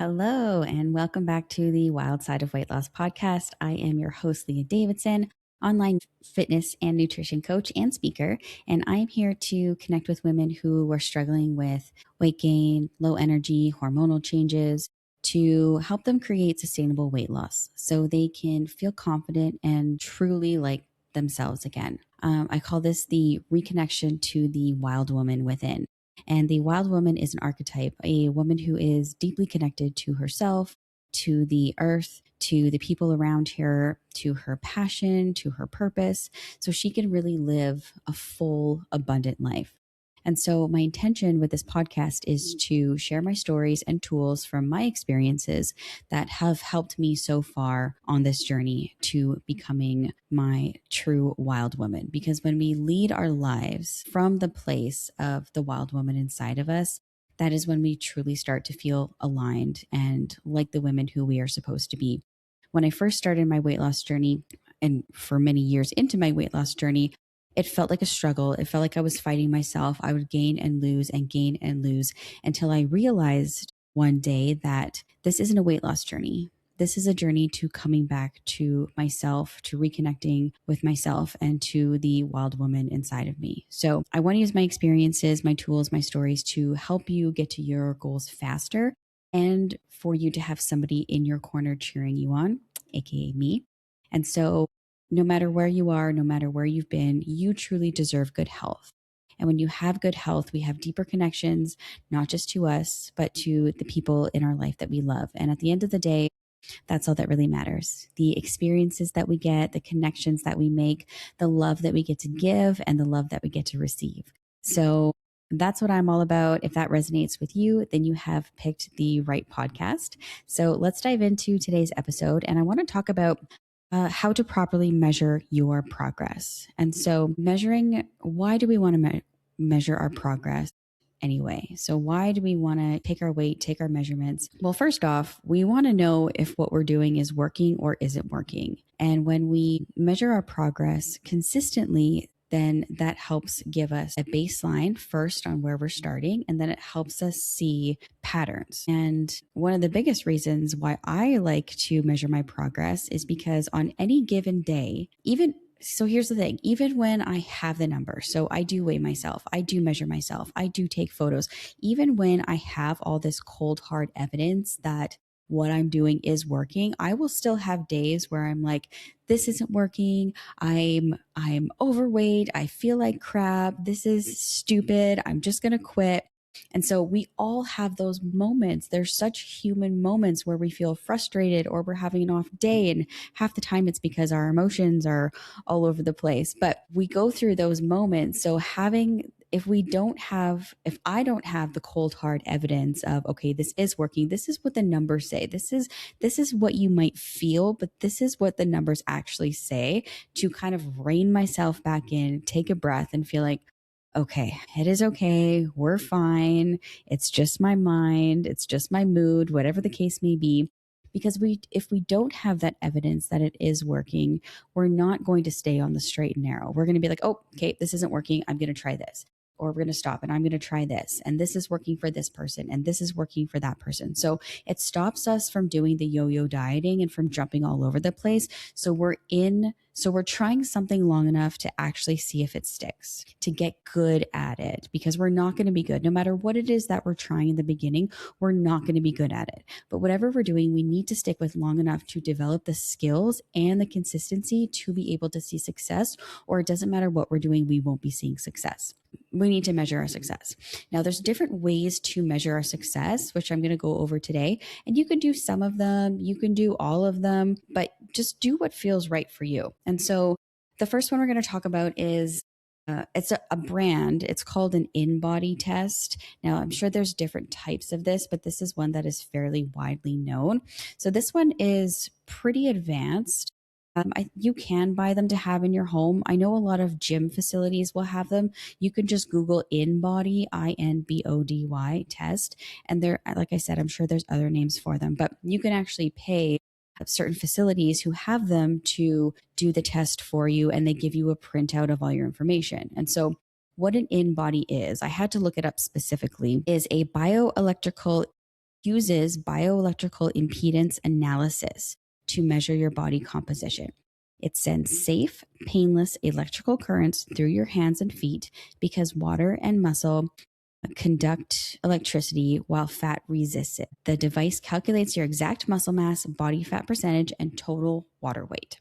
Hello, and welcome back to the Wild Side of Weight Loss podcast. I am your host, Leah Davidson, online fitness and nutrition coach and speaker. And I'm here to connect with women who are struggling with weight gain, low energy, hormonal changes, to help them create sustainable weight loss so they can feel confident and truly like themselves again. I call this the reconnection to the wild woman within. And the wild woman is an archetype, a woman who is deeply connected to herself, to the earth, to the people around her, to her passion, to her purpose, so she can really live a full, abundant life. And so, my intention with this podcast is to share my stories and tools from my experiences that have helped me so far on this journey to becoming my true wild woman. Because when we lead our lives from the place of the wild woman inside of us, that is when we truly start to feel aligned and like the women who we are supposed to be. When I first started my weight loss journey, and for many years into my weight loss journey, it felt like a struggle. It felt like I was fighting myself. I would gain and lose until I realized one day that this isn't a weight loss journey. This is a journey to coming back to myself, to reconnecting with myself and to the wild woman inside of me. So I want to use my experiences, my tools, my stories to help you get to your goals faster and for you to have somebody in your corner cheering you on, AKA me. And so no matter where you are, no matter where you've been, you truly deserve good health. And when you have good health, we have deeper connections, not just to us, but to the people in our life that we love. And at the end of the day, that's all that really matters. The experiences that we get, the connections that we make, the love that we get to give, and the love that we get to receive. So that's what I'm all about. If that resonates with you, then you have picked the right podcast. So let's dive into today's episode. And I want to talk about how to properly measure your progress. And so, why do we want to measure our progress anyway? So, why do we want to take our weight, take our measurements? Well, first off, we want to know if what we're doing is working or isn't working. And when we measure our progress consistently, then that helps give us a baseline first on where we're starting, and then it helps us see patterns. And one of the biggest reasons why I like to measure my progress is because on any given day, so here's the thing, even when I have the number, so I do weigh myself, I do measure myself, I do take photos, even when I have all this cold, hard evidence that what I'm doing is working, I will still have days where I'm like, this isn't working. I'm overweight. I feel like crap. This is stupid. I'm just going to quit. And so we all have those moments. There's such human moments where we feel frustrated or we're having an off day. And half the time it's because our emotions are all over the place. But we go through those moments. So if I don't have the cold hard evidence of, okay, this is working, this is what the numbers say, this is what you might feel, but this is what the numbers actually say, to kind of rein myself back in, take a breath and feel like, okay, it is okay, we're fine, it's just my mind, it's just my mood, whatever the case may be. Because if we don't have that evidence that it is working, we're not going to stay on the straight and narrow. We're going to be like, oh, okay, this isn't working, I'm going to try this. Or we're going to stop and I'm going to try this. And this is working for this person. And this is working for that person. So it stops us from doing the yo-yo dieting and from jumping all over the place. So we're trying something long enough to actually see if it sticks, to get good at it, because we're not going to be good. No matter what it is that we're trying in the beginning, we're not going to be good at it. But whatever we're doing, we need to stick with long enough to develop the skills and the consistency to be able to see success, or it doesn't matter what we're doing, we won't be seeing success. We need to measure our success. Now, there's different ways to measure our success, which I'm going to go over today. And you can do some of them, you can do all of them, but just do what feels right for you. And so the first one we're going to talk about is it's a brand. It's called an InBody test. Now, I'm sure there's different types of this, but this is one that is fairly widely known. So this one is pretty advanced. You can buy them to have in your home. I know a lot of gym facilities will have them. You can just Google InBody, INBODY test. And there, like I said, I'm sure there's other names for them, but you can actually pay certain facilities who have them to do the test for you, and they give you a printout of all your information. And so what an InBody is, I had to look it up specifically, is a bioelectrical uses bioelectrical impedance analysis to measure your body composition. It sends safe, painless electrical currents through your hands and feet because water and muscle conduct electricity while fat resists it. The device calculates your exact muscle mass, body fat percentage, and total water weight.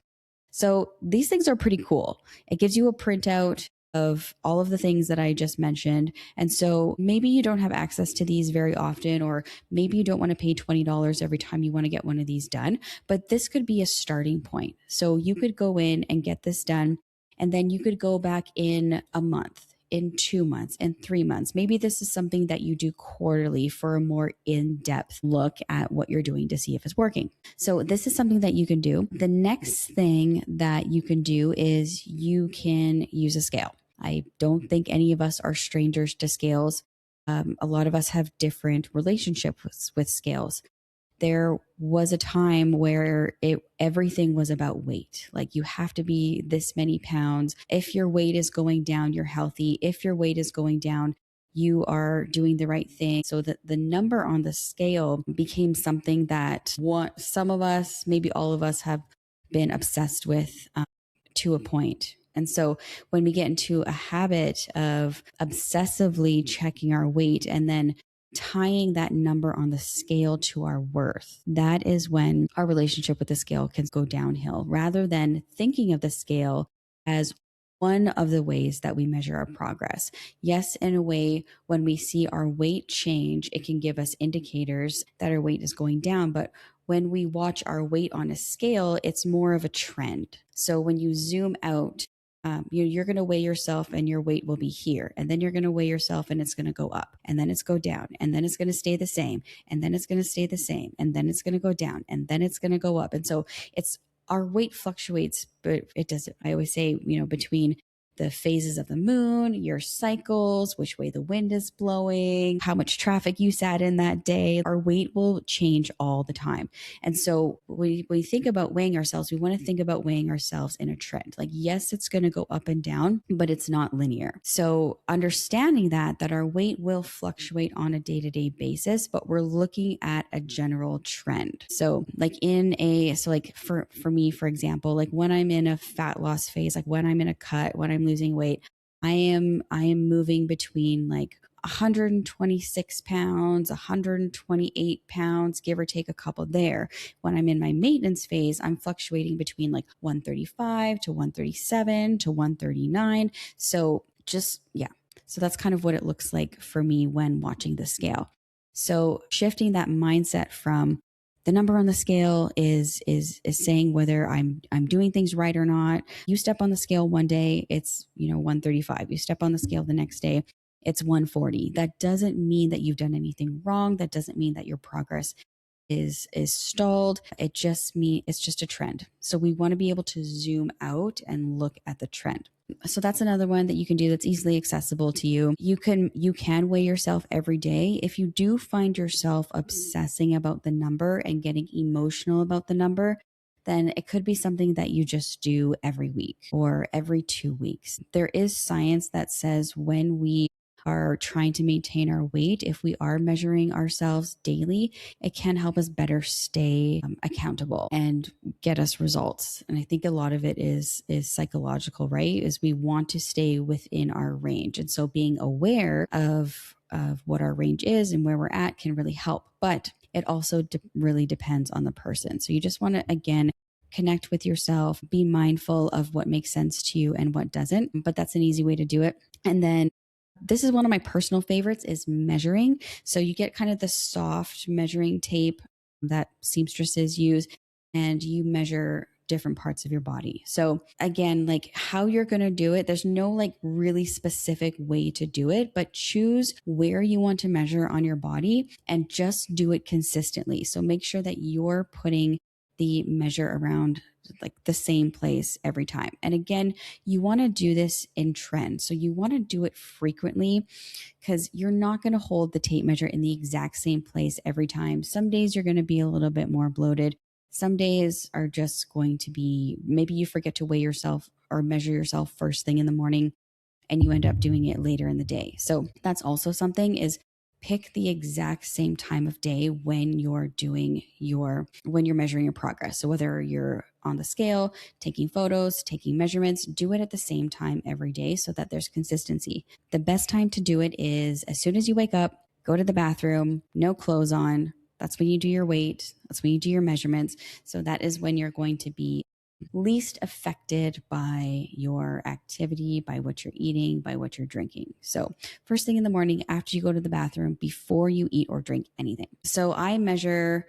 So these things are pretty cool. It gives you a printout of all of the things that I just mentioned. And so maybe you don't have access to these very often, or maybe you don't want to pay $20 every time you want to get one of these done, but this could be a starting point. So you could go in and get this done, and then you could go back in a month, in 2 months, in 3 months. Maybe this is something that you do quarterly for a more in-depth look at what you're doing to see if it's working. So this is something that you can do. The next thing that you can do is you can use a scale. I don't think any of us are strangers to scales. A lot of us have different relationships with scales. There was a time where everything was about weight. Like, you have to be this many pounds. If your weight is going down, you're healthy. If your weight is going down, you are doing the right thing. So that the number on the scale became something that some of us, maybe all of us, have been obsessed with to a point. And so when we get into a habit of obsessively checking our weight and then tying that number on the scale to our worth, that is when our relationship with the scale can go downhill, rather than thinking of the scale as one of the ways that we measure our progress. Yes, in a way, when we see our weight change, it can give us indicators that our weight is going down. But when we watch our weight on a scale, it's more of a trend. So when you zoom out, you're going to weigh yourself and your weight will be here. And then you're going to weigh yourself and it's going to go up. And then it's go down. And then it's going to stay the same. And then it's going to stay the same. And then it's going to go down. And then it's going to go up. And so our weight fluctuates, but it doesn't. I always say, between the phases of the moon, your cycles, which way the wind is blowing, how much traffic you sat in that day, our weight will change all the time. And so when we think about weighing ourselves, we want to think about weighing ourselves in a trend. Like, yes, it's going to go up and down, but it's not linear. So understanding that our weight will fluctuate on a day-to-day basis, but we're looking at a general trend. So for me, for example, like when I'm in a fat loss phase, like when I'm in a cut, when I'm losing weight, I am moving between like 126 pounds, 128 pounds, give or take a couple there. When I'm in my maintenance phase, I'm fluctuating between like 135 to 137 to 139. So so that's kind of what it looks like for me when watching the scale. So shifting that mindset from the number on the scale is saying whether I'm doing things right or not. You step on the scale one day, it's 135. You step on the scale the next day, it's 140. That doesn't mean that you've done anything wrong. That doesn't mean that your progress is stalled. It's just a trend. So we want to be able to zoom out and look at the trend. So that's another one that you can do that's easily accessible to you. You can weigh yourself every day. If you do find yourself obsessing about the number and getting emotional about the number, then it could be something that you just do every week or every 2 weeks. There is science that says when we are trying to maintain our weight, if we are measuring ourselves daily, it can help us better stay accountable and get us results. And I think a lot of it is psychological, right? Is we want to stay within our range. And so being aware of what our range is and where we're at can really help. But it also really depends on the person. So you just want to, again, connect with yourself, be mindful of what makes sense to you and what doesn't. But that's an easy way to do it. And then this is one of my personal favorites, is measuring. So you get kind of the soft measuring tape that seamstresses use, and you measure different parts of your body. So again, like how you're going to do it, there's no like really specific way to do it, but choose where you want to measure on your body and just do it consistently. So make sure that you're putting the measure around like the same place every time. And again, you want to do this in trend. So you want to do it frequently, because you're not going to hold the tape measure in the exact same place every time. Some days you're going to be a little bit more bloated. Some days are just going to be, maybe you forget to weigh yourself or measure yourself first thing in the morning and you end up doing it later in the day. So that's also something, is pick the exact same time of day when you're measuring your progress. So whether you're on the scale, taking photos, taking measurements, do it at the same time every day so that there's consistency. The best time to do it is as soon as you wake up, go to the bathroom, no clothes on. That's when you do your weight. That's when you do your measurements. So that is when you're going to be least affected by your activity, by what you're eating, by what you're drinking. So, first thing in the morning after you go to the bathroom, before you eat or drink anything. So, I measure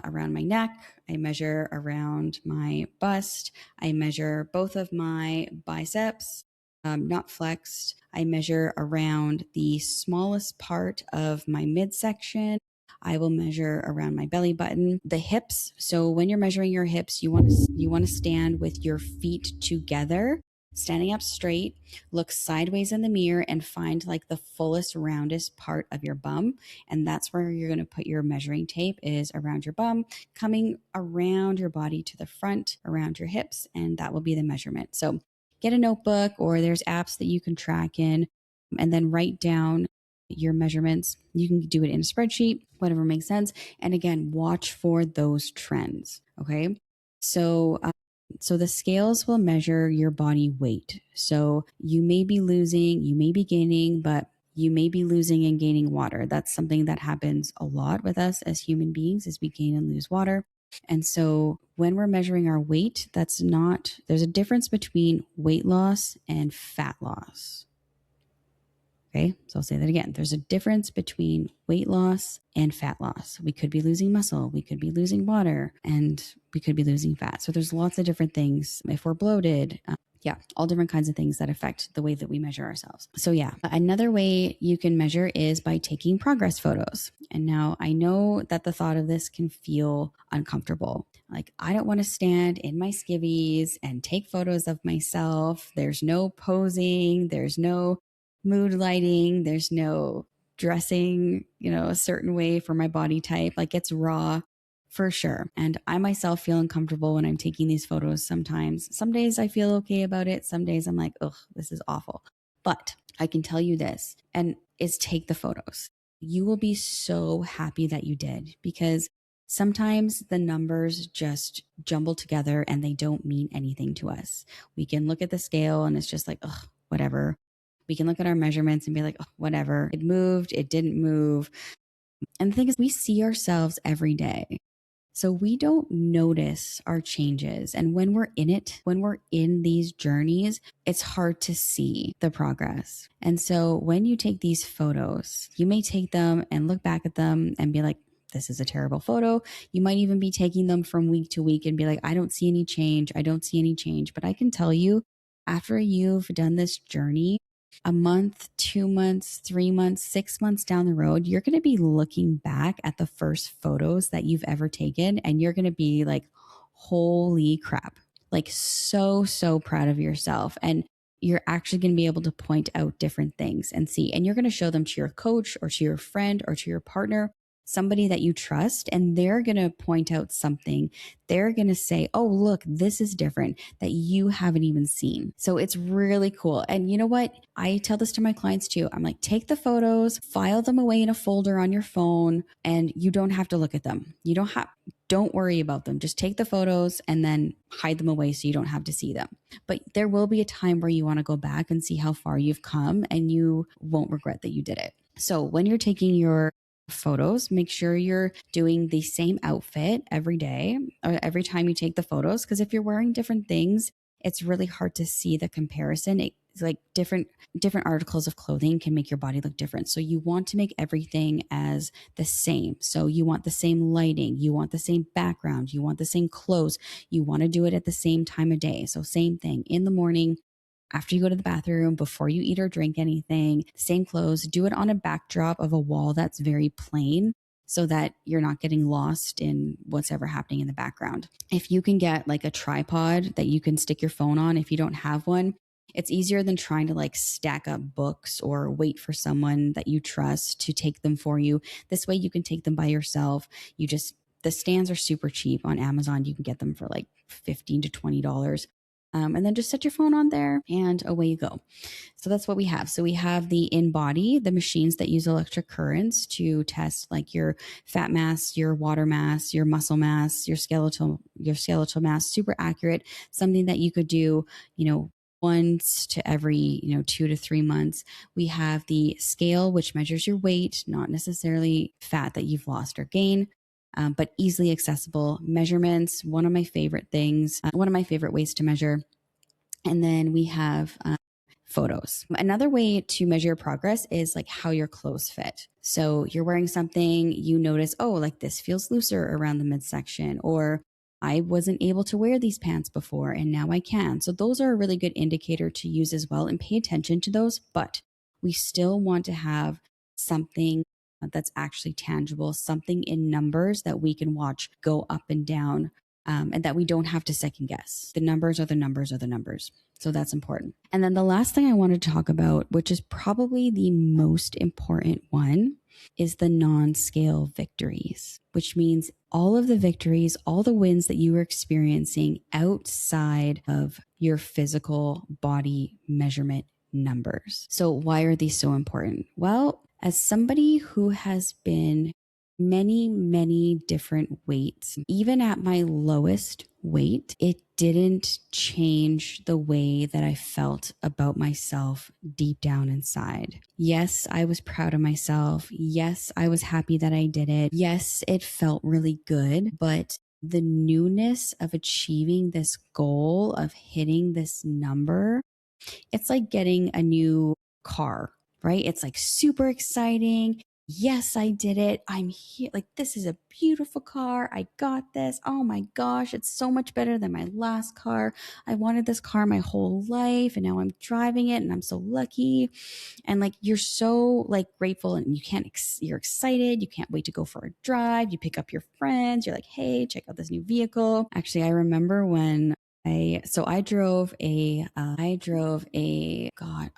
around my neck, I measure around my bust, I measure both of my biceps. Not flexed. I measure around the smallest part of my midsection. I will measure around my belly button, the hips. So when you're measuring your hips, you want to stand with your feet together, standing up straight, look sideways in the mirror and find like the fullest roundest part of your bum, and that's where you're going to put your measuring tape, is around your bum, coming around your body to the front, around your hips, and that will be the measurement. So get a notebook, or there's apps that you can track in, and then write down your measurements. You can do it in a spreadsheet, whatever makes sense. And again, watch for those trends. Okay. So, so the scales will measure your body weight. So you may be losing, you may be gaining, but you may be losing and gaining water. That's something that happens a lot with us as human beings, is we gain and lose water. And so when we're measuring our weight, there's a difference between weight loss and fat loss. Okay, so I'll say that again. There's a difference between weight loss and fat loss. We could be losing muscle, we could be losing water, and we could be losing fat. So there's lots of different things. If we're bloated, all different kinds of things that affect the way that we measure ourselves. So another way you can measure is by taking progress photos. And now I know that the thought of this can feel uncomfortable. Like, I don't want to stand in my skivvies and take photos of myself. There's no posing, there's no mood lighting, there's no dressing, a certain way for my body type. Like, it's raw for sure. And I myself feel uncomfortable when I'm taking these photos sometimes. Some days I feel okay about it. Some days I'm like, ugh, this is awful. But I can tell you this, and is take the photos. You will be so happy that you did, because sometimes the numbers just jumble together and they don't mean anything to us. We can look at the scale and it's just like, ugh, whatever. We can look at our measurements and be like, oh, whatever. It moved, it didn't move. And the thing is, we see ourselves every day. So we don't notice our changes. And when we're in it, when we're in these journeys, it's hard to see the progress. And so when you take these photos, you may take them and look back at them and be like, this is a terrible photo. You might even be taking them from week to week and be like, I don't see any change. I don't see any change. But I can tell you, after you've done this journey, a month, 2 months, 3 months, 6 months down the road, you're going to be looking back at the first photos that you've ever taken, and you're going to be like, holy crap, like so proud of yourself. And you're actually going to be able to point out different things and see, and you're going to show them to your coach or to your friend or to your partner, somebody that you trust, and they're going to point out something. They're going to say, oh, look, this is different that you haven't even seen. So it's really cool. And you know what? I tell this to my clients too. I'm like, take the photos, file them away in a folder on your phone, and you don't have to look at them. Don't worry about them. Just take the photos and then hide them away so you don't have to see them. But there will be a time where you want to go back and see how far you've come, and you won't regret that you did it. So when you're taking your photos, make sure you're doing the same outfit every day or every time you take the photos, because if you're wearing different things, it's really hard to see the comparison. It's like different articles of clothing can make your body look different. So you want to make everything as the same. So you want the same lighting, you want the same background, you want the same clothes, you want to do it at the same time of day. So same thing in the morning, after you go to the bathroom, before you eat or drink anything, same clothes. Do it on a backdrop of a wall that's very plain, so that you're not getting lost in what's ever happening in the background. If you can get like a tripod that you can stick your phone on, if you don't have one, it's easier than trying to like stack up books or wait for someone that you trust to take them for you. This way you can take them by yourself. The stands are super cheap on Amazon. You can get them for like $15 to $20. And then just set your phone on there and away you go. So that's what we have. So we have the InBody, the machines that use electric currents to test like your fat mass, your water mass, your muscle mass, your skeletal mass, super accurate, something that you could do, once to every 2 to 3 months. We have the scale, which measures your weight, not necessarily fat that you've lost or gained, but easily accessible measurements. One of my favorite things, one of my favorite ways to measure. And then we have photos. Another way to measure your progress is like how your clothes fit. So you're wearing something, you notice, oh, like this feels looser around the midsection, or I wasn't able to wear these pants before and now I can. So those are a really good indicator to use as well, and pay attention to those. But we still want to have something that's actually tangible, something in numbers that we can watch go up and down, and that we don't have to second guess. The numbers are the numbers are the numbers. So that's important. And then the last thing I wanted to talk about, which is probably the most important one, is the non-scale victories, which means all of the victories, all the wins that you are experiencing outside of your physical body measurement numbers. So why are these so important? Well, as somebody who has been many, many different weights, even at my lowest weight, it didn't change the way that I felt about myself deep down inside. Yes, I was proud of myself. Yes, I was happy that I did it. Yes, it felt really good, but the newness of achieving this goal, of hitting this number, it's like getting a new car, right? It's like super exciting. Yes, I did it. I'm here. Like, this is a beautiful car. I got this. Oh my gosh, it's so much better than my last car. I wanted this car my whole life and now I'm driving it and I'm so lucky. And like, you're so like grateful and you're excited. You can't wait to go for a drive. You pick up your friends. You're like, hey, check out this new vehicle. Actually, I remember when I drove a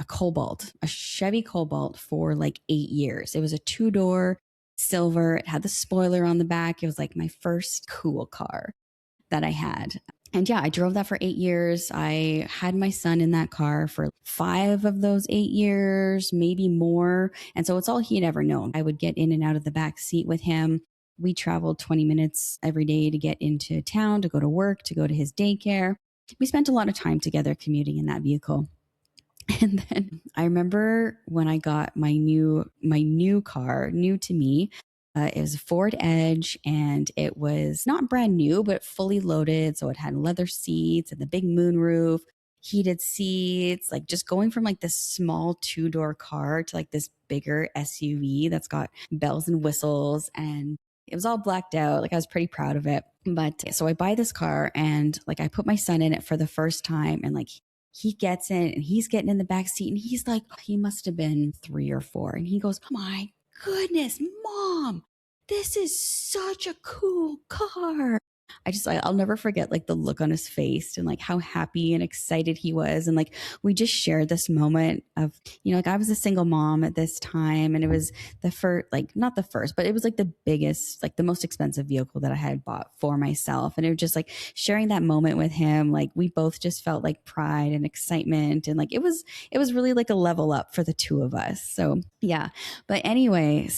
Cobalt, a Chevy Cobalt for like 8 years. It was a 2-door silver. It had the spoiler on the back. It was like my first cool car that I had. And yeah, I drove that for 8 years. I had my son in that car for 5 of those 8 years, maybe more. And so it's all he'd ever known. I would get in and out of the back seat with him. We traveled 20 minutes every day to get into town, to go to work, to go to his daycare. We spent a lot of time together commuting in that vehicle. And then I remember when I got my new car, new to me. It was a Ford Edge, and it was not brand new, but fully loaded. So it had leather seats and the big moonroof, heated seats, like just going from like this small 2-door car to like this bigger SUV that's got bells and whistles, and it was all blacked out. Like, I was pretty proud of it. But so I buy this car and like I put my son in it for the first time, and like he gets in and he's getting in the back seat and he's like, he must have been 3 or 4. And he goes, oh my goodness, Mom, this is such a cool car. I'll never forget like the look on his face and like how happy and excited he was. And like, we just shared this moment of, like, I was a single mom at this time, and it was the first, like, not the first, but it was like the biggest, like the most expensive vehicle that I had bought for myself. And it was just like sharing that moment with him. Like, we both just felt like pride and excitement. And like, it was really like a level up for the two of us. So yeah. But anyway,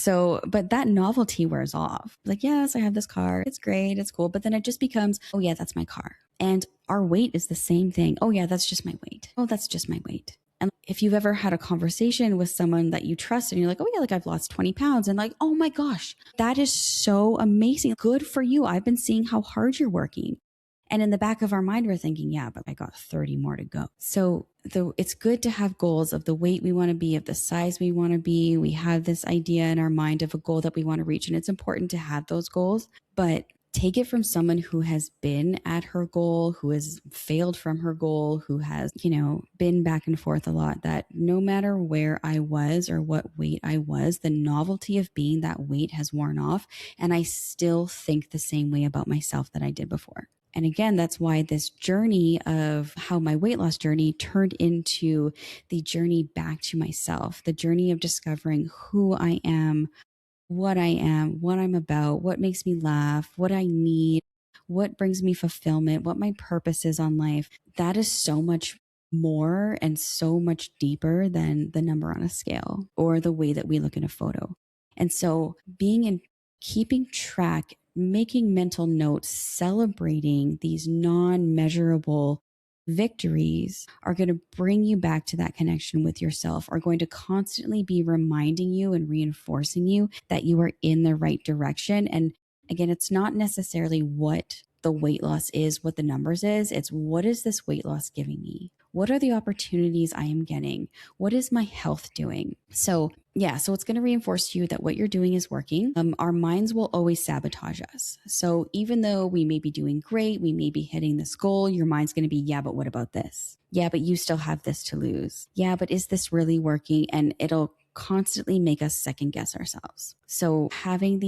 but that novelty wears off. Like, yes, I have this car. It's great. It's cool. But then it just becomes, oh yeah, that's my car. And our weight is the same thing. Oh yeah, that's just my weight. Oh, that's just my weight. And if you've ever had a conversation with someone that you trust and you're like, oh yeah, like I've lost 20 pounds, and like, oh my gosh, that is so amazing. Good for you. I've been seeing how hard you're working. And in the back of our mind, we're thinking, yeah, but I got 30 more to go. So it's good to have goals of the weight we want to be, of the size we want to be. We have this idea in our mind of a goal that we want to reach. And it's important to have those goals, but take it from someone who has been at her goal, who has failed from her goal, who has, been back and forth a lot, that no matter where I was or what weight I was, the novelty of being that weight has worn off. And I still think the same way about myself that I did before. And again, that's why this journey of how my weight loss journey turned into the journey back to myself, the journey of discovering who I am, what I'm about, what makes me laugh, what I need, what brings me fulfillment, what my purpose is on life. That is so much more and so much deeper than the number on a scale or the way that we look in a photo. And so keeping track, making mental notes, celebrating these non-measurable victories are going to bring you back to that connection with yourself, are going to constantly be reminding you and reinforcing you that you are in the right direction. And again, it's not necessarily what the weight loss is, what the numbers is. It's what is this weight loss giving me? What are the opportunities I am getting? What is my health doing? So it's going to reinforce to you that what you're doing is working. Our minds will always sabotage us. So even though we may be doing great, we may be hitting this goal, your mind's going to be, yeah, but what about this? Yeah, but you still have this to lose. Yeah, but is this really working? And it'll constantly make us second guess ourselves. So having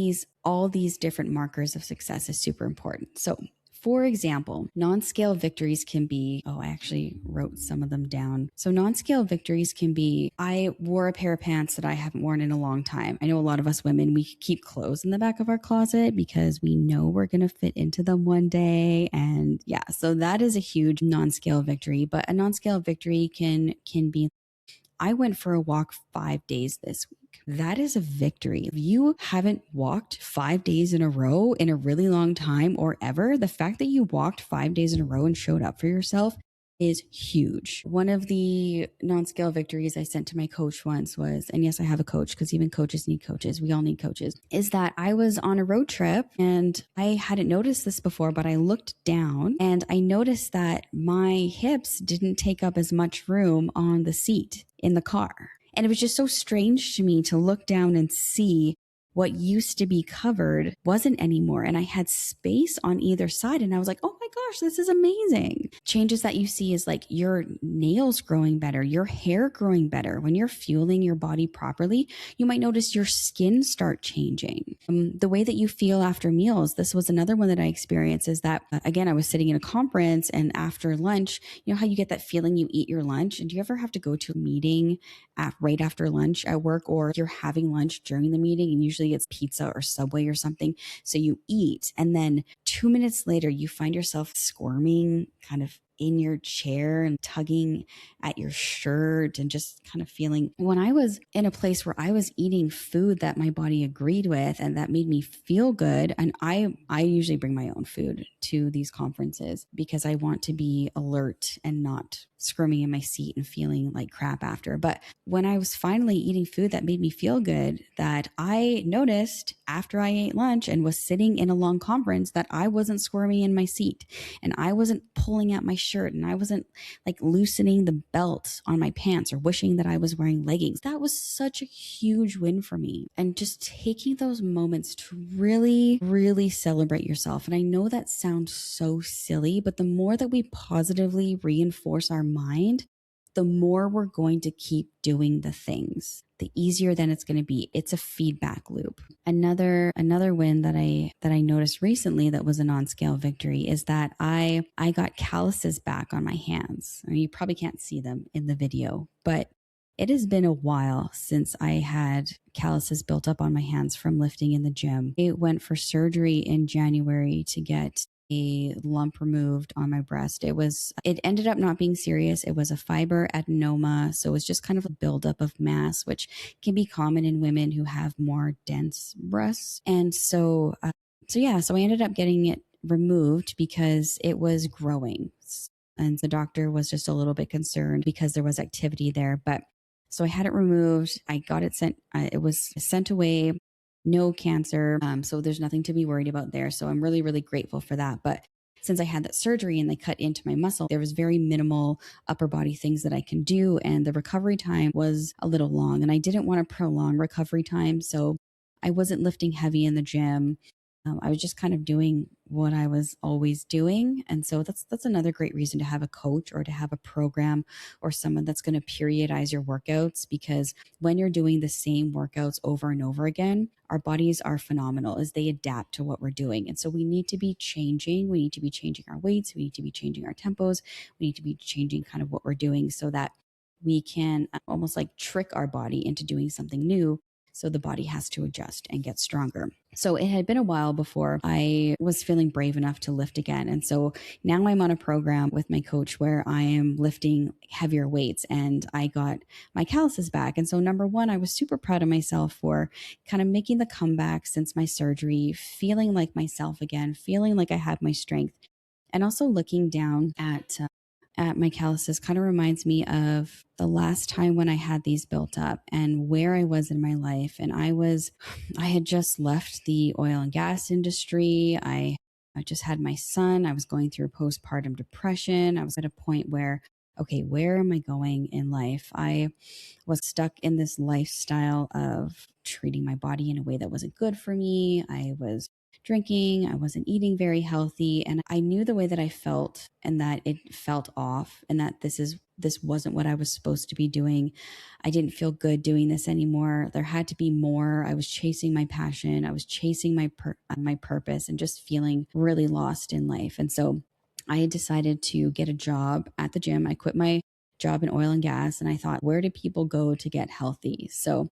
all these different markers of success is super important. So for example, non-scale victories can be, I actually wrote some of them down. So non-scale victories can be, I wore a pair of pants that I haven't worn in a long time. I know a lot of us women, we keep clothes in the back of our closet because we know we're going to fit into them one day. And so that is a huge non-scale victory. But a non-scale victory can be, I went for a walk 5 days this week. That is a victory. If you haven't walked 5 days in a row in a really long time or ever, the fact that you walked 5 days in a row and showed up for yourself is huge. One of the non-scale victories I sent to my coach once was, and yes, I have a coach because even coaches need coaches. We all need coaches, is that I was on a road trip and I hadn't noticed this before, but I looked down and I noticed that my hips didn't take up as much room on the seat in the car. And it was just so strange to me to look down and see what used to be covered wasn't anymore. And I had space on either side. And I was like, oh my gosh, this is amazing. Changes that you see is like your nails growing better, your hair growing better. When you're fueling your body properly, you might notice your skin start changing. The way that you feel after meals, this was another one that I experienced, is that, again, I was sitting in a conference and after lunch, you know how you get that feeling you eat your lunch? And do you ever have to go to a meeting right after lunch at work, or you're having lunch during the meeting and usually it's pizza or Subway or something. So you eat and then 2 minutes later, you find yourself squirming kind of in your chair and tugging at your shirt and just kind of feeling, when I was in a place where I was eating food that my body agreed with and that made me feel good. And I usually bring my own food to these conferences because I want to be alert and not squirming in my seat and feeling like crap after. But when I was finally eating food that made me feel good, that I noticed after I ate lunch and was sitting in a long conference that I wasn't squirming in my seat and I wasn't pulling at my shirt and I wasn't like loosening the belt on my pants or wishing that I was wearing leggings. That was such a huge win for me. And just taking those moments to really, really celebrate yourself. And I know that sounds so silly, but the more that we positively reinforce our mind, the more we're going to keep doing the things, the easier then it's going to be. It's a feedback loop. Another win that I noticed recently that was a non-scale victory is that I got calluses back on my hands. I mean, you probably can't see them in the video, but it has been a while since I had calluses built up on my hands from lifting in the gym. I went for surgery in January to get a lump removed on my breast. It ended up not being serious. It was a fiber adenoma. So it was just kind of a buildup of mass, which can be common in women who have more dense breasts. And so I ended up getting it removed because it was growing. And the doctor was just a little bit concerned because there was activity there. But so I had it removed. I got it sent. It was sent away. No cancer. So there's nothing to be worried about there. So I'm really, really grateful for that. But since I had that surgery and they cut into my muscle, there was very minimal upper body things that I can do. And the recovery time was a little long and I didn't want to prolong recovery time. So I wasn't lifting heavy in the gym. I was just kind of doing what I was always doing. And so that's another great reason to have a coach or to have a program or someone that's going to periodize your workouts, because when you're doing the same workouts over and over again, our bodies are phenomenal as they adapt to what we're doing. And so we need to be changing. We need to be changing our weights. We need to be changing our tempos. We need to be changing kind of what we're doing so that we can almost like trick our body into doing something new. So the body has to adjust and get stronger. So it had been a while before I was feeling brave enough to lift again. And so now I'm on a program with my coach where I am lifting heavier weights, and I got my calluses back. And so, number one, I was super proud of myself for kind of making the comeback since my surgery, feeling like myself again, feeling like I had my strength. And also looking down at my calluses kind of reminds me of the last time when I had these built up and where I was in my life. And I had just left the oil and gas industry. I just had my son. I was going through postpartum depression. I was at a point where, okay, where am I going in life? I was stuck in this lifestyle of treating my body in a way that wasn't good for me. I was drinking, I wasn't eating very healthy, and I knew the way that I felt and that it felt off, and that this wasn't what I was supposed to be doing. I didn't feel good doing this anymore. There had to be more. I was chasing my passion. I was chasing my purpose and just feeling really lost in life. And so I had decided to get a job at the gym. I quit my job in oil and gas, and I thought, where do people go to get healthy? So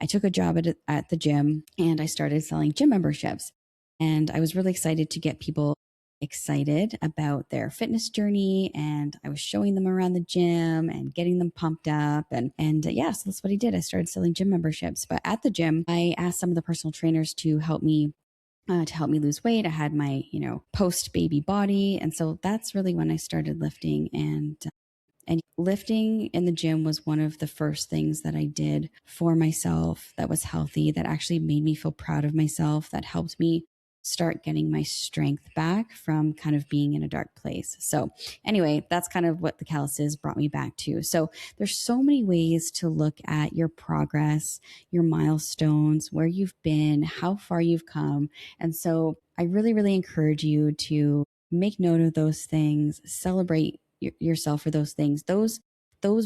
I took a job at the gym, and I started selling gym memberships. And I was really excited to get people excited about their fitness journey. And I was showing them around the gym and getting them pumped up. Yeah, so that's what I did. I started selling gym memberships. But at the gym, I asked some of the personal trainers to help me lose weight. I had my, post baby body. And so that's really when I started lifting. And lifting in the gym was one of the first things that I did for myself that was healthy, that actually made me feel proud of myself, that helped me start getting my strength back from kind of being in a dark place. So anyway, that's kind of what the calluses brought me back to. So there's so many ways to look at your progress, your milestones, where you've been, how far you've come. And so I really, really encourage you to make note of those things, celebrate yourself for those things. Those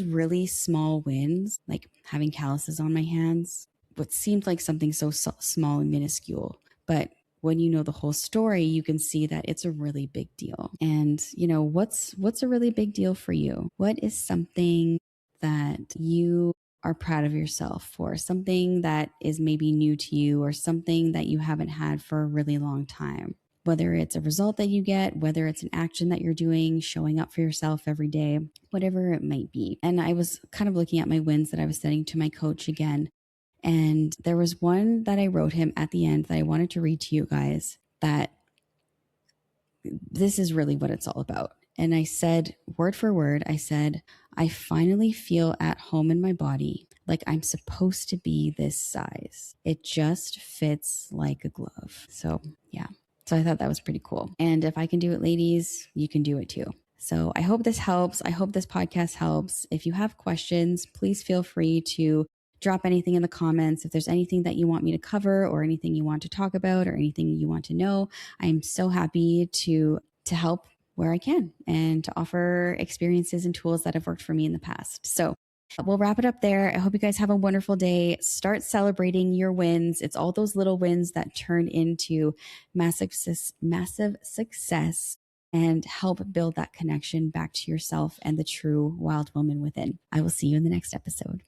really small wins, like having calluses on my hands, what seemed like something so small and minuscule, but when you know the whole story, you can see that it's a really big deal. And what's a really big deal for you? What is something that you are proud of yourself for? Something that is maybe new to you, or something that you haven't had for a really long time? Whether it's a result that you get, whether it's an action that you're doing, showing up for yourself every day, whatever it might be. And I was kind of looking at my wins that I was setting to my coach again. And there was one that I wrote him at the end that I wanted to read to you guys, that this is really what it's all about. And I said, word for word, I said, I finally feel at home in my body, like I'm supposed to be this size. It just fits like a glove. So yeah. So I thought that was pretty cool. And if I can do it, ladies, you can do it too. So I hope this helps. I hope this podcast helps. If you have questions, please feel free to drop anything in the comments. If there's anything that you want me to cover, or anything you want to talk about, or anything you want to know, I'm so happy to help where I can, and to offer experiences and tools that have worked for me in the past. So we'll wrap it up there. I hope you guys have a wonderful day. Start celebrating your wins. It's all those little wins that turn into massive success, and help build that connection back to yourself and the true wild woman within. I will see you in the next episode.